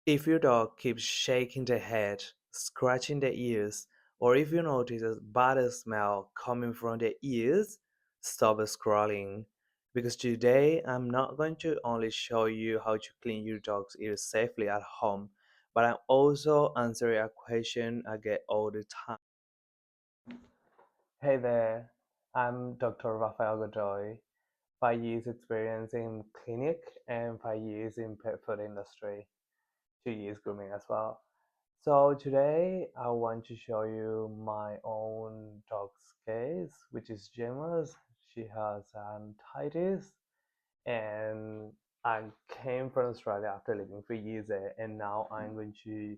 If your dog keeps shaking the head, scratching the ears, or if you notice a bad smell coming from the ears, stop scrolling. Because today I'm not going to only show you how to clean your dog's ears safely at home, but I'm also answering a question I get all the time. Hey there, I'm Dr. Rafael Godoy, 5 years experience in clinic and 5 years in pet food industry, 2 years grooming as well. So today I want to show you my own dog's case, which is Gema's. She has dermatitis, and I came from Australia after living 3 years there, and now I'm going to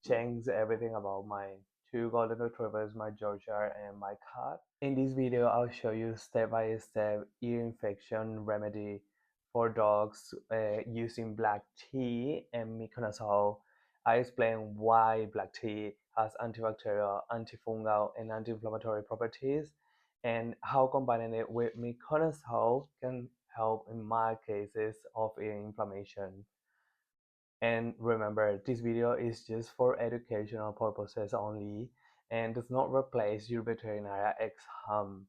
change everything about my two golden retrievers, my Georgia and my cat. In this video, I'll show you step-by-step ear infection remedy for dogs using black tea and miconazole. I explain why black tea has antibacterial, antifungal, and anti-inflammatory properties, and how combining it with miconazole can help in mild cases of ear inflammation. And remember, this video is just for educational purposes only and does not replace your veterinary exam.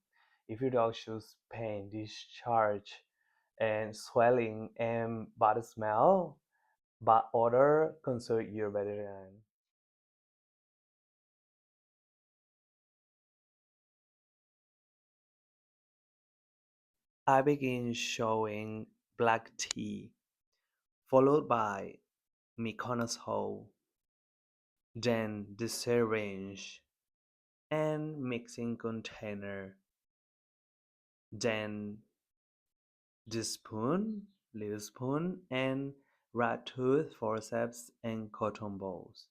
If your dog shows pain, discharge, and swelling and bad smell, bad odor, consult your veterinarian. I begin showing black tea, followed by miconazole, then the syringe and mixing container, then the spoon, little spoon, and rat tooth, forceps, and cotton balls.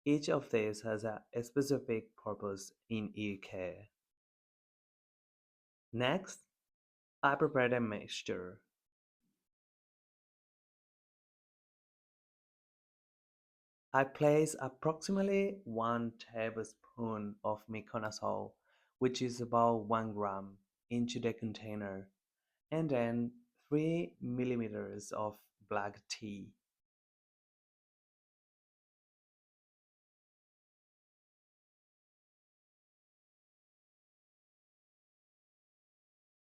Each of these has a specific purpose in ear care. Next, I prepare the mixture. I place approximately 1 tablespoon of miconazole, which is about 1 gram, into the container, and then 3 milliliters of black tea.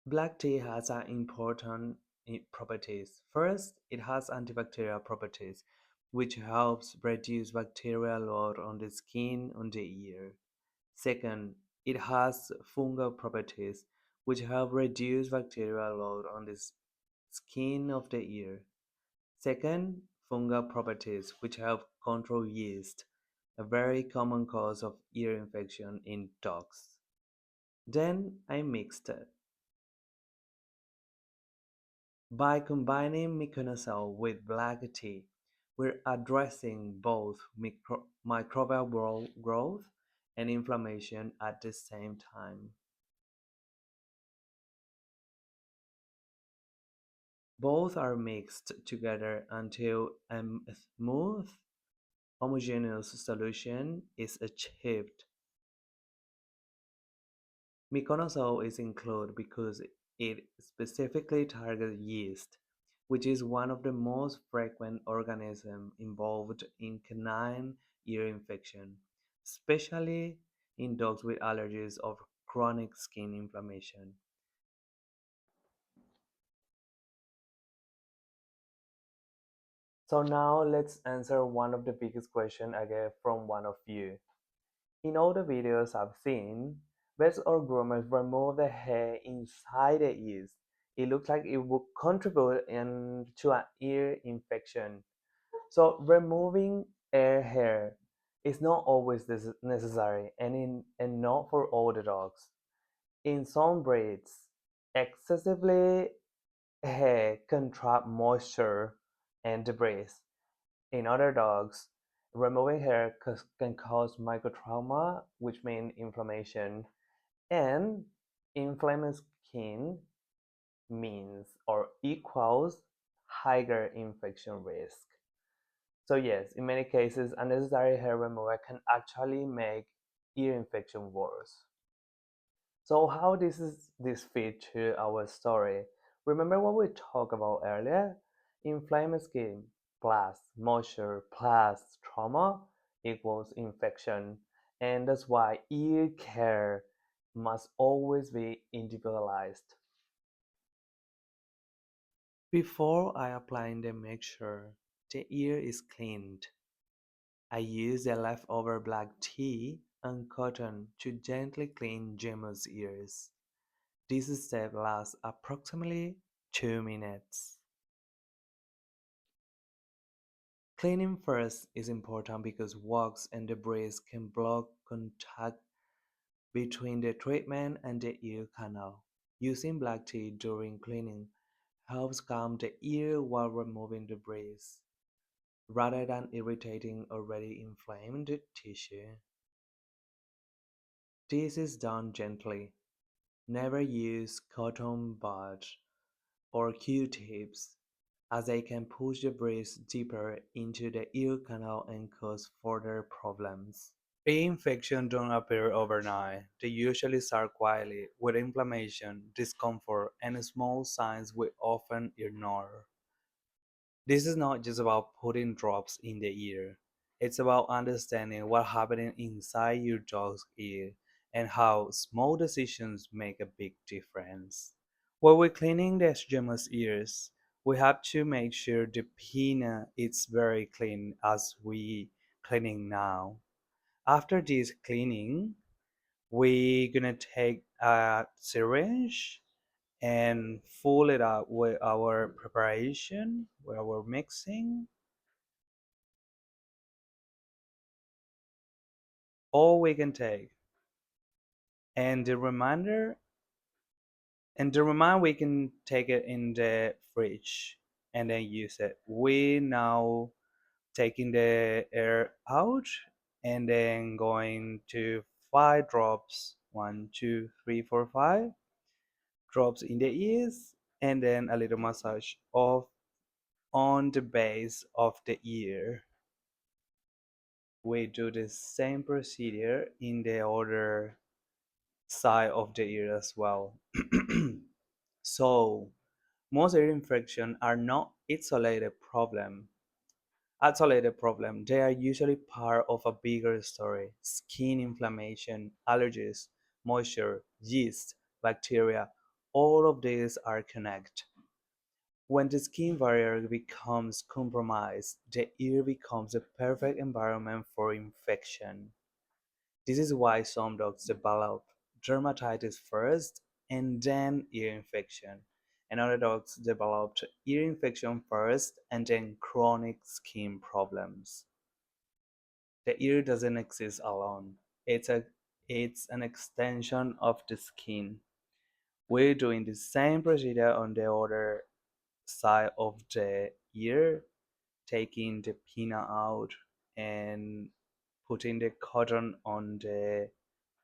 Black tea has important properties. First, it has antibacterial properties, which helps reduce bacterial load on the skin on the ear. Second, it has fungal properties, which help reduce bacterial load on the skin of the ear. Second, fungal properties, which help control yeast, a very common cause of ear infection in dogs. Then I mixed it. By combining miconazole with black tea, we're addressing both microbial growth and inflammation at the same time. Both are mixed together until a smooth, homogeneous solution is achieved. Miconazole is included because it specifically targets yeast, which is one of the most frequent organisms involved in canine ear infection, especially in dogs with allergies or chronic skin inflammation. So now let's answer one of the biggest questions I get from one of you. In all the videos I've seen, vets or groomers remove the hair inside the ears. It looks like it would contribute to an ear infection. So removing ear hair is not always necessary and not for all the dogs. In some breeds, excessively hair can trap moisture and debris. In other dogs, removing hair can cause microtrauma, which means inflammation, and inflamed skin means or equals higher infection risk. So yes, in many cases, unnecessary hair removal can actually make ear infection worse. So how this fit to our story? Remember what we talked about earlier? Inflamed skin. plus moisture plus trauma equals infection. And that's why ear care must always be individualized. Before I apply the mixture, the ear is cleaned. I use the leftover black tea and cotton to gently clean Gemma's ears. This step lasts approximately 2 minutes. Cleaning first is important because wax and debris can block contact between the treatment and the ear canal. Using black tea during cleaning helps calm the ear while removing debris, rather than irritating already inflamed tissue. This is done gently. Never use cotton buds or Q-tips, as they can push debris deeper into the ear canal and cause further problems. Ear infections don't appear overnight. They usually start quietly, with inflammation, discomfort, and small signs we often ignore. This is not just about putting drops in the ear. It's about understanding what's happening inside your dog's ear and how small decisions make a big difference. While we're cleaning the Gemma's ears, we have to make sure the pinna is very clean as we cleaning now. After this cleaning, we're gonna take a syringe and fill it up with our preparation, with our mixing. All we can take. And the reminder we can take it in the fridge and then use it. We now taking the air out and then going to 5 drops, 1, 2, 3, 4, 5 drops in the ears, and then a little massage of on the base of the ear. We do the same procedure in the other side of the ear as well. So most ear infections are not isolated problem. They are usually part of a bigger story: skin inflammation, allergies, moisture, yeast, bacteria. All of these are connected. When the skin barrier becomes compromised, the ear becomes a perfect environment for infection. This is why some dogs develop dermatitis first and then ear infection, and other dogs develop ear infection first and then chronic skin problems. The ear doesn't exist alone. It's an extension of the skin. We're doing the same procedure on the other side of the ear, taking the pinna out and putting the cotton on the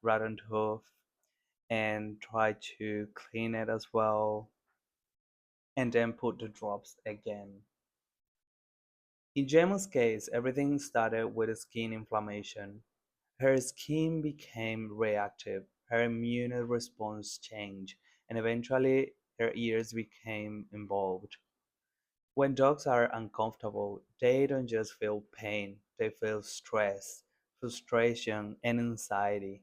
rotten hoof and try to clean it as well, and then put the drops again. In Gemma's case, everything started with skin inflammation. Her skin became reactive, her immune response changed, and eventually her ears became involved. When dogs are uncomfortable, they don't just feel pain, they feel stress, frustration, and anxiety.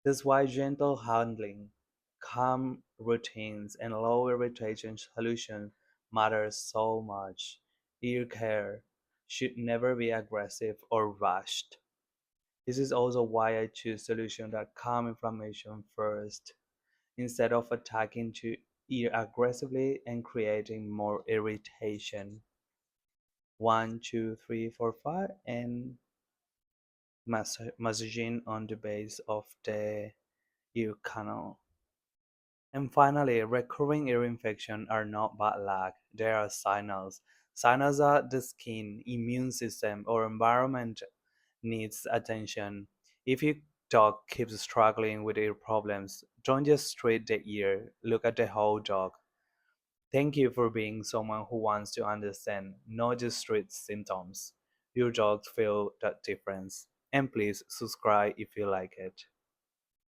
That's why gentle handling, calm routines, and low irritation solutions matter so much. Ear care should never be aggressive or rushed. This is also why I choose solutions that calm inflammation first, instead of attacking to ear aggressively and creating more irritation. 1, 2, 3, 4, 5, and massaging on the base of the ear canal. And finally, recurring ear infections are not bad luck, they are signals. Signals that the skin, immune system, or environment needs attention. If your dog keeps struggling with ear problems, don't just treat the ear, look at the whole dog. Thank you for being someone who wants to understand, not just treat symptoms. Your dogs feel that difference. And please subscribe if you like it.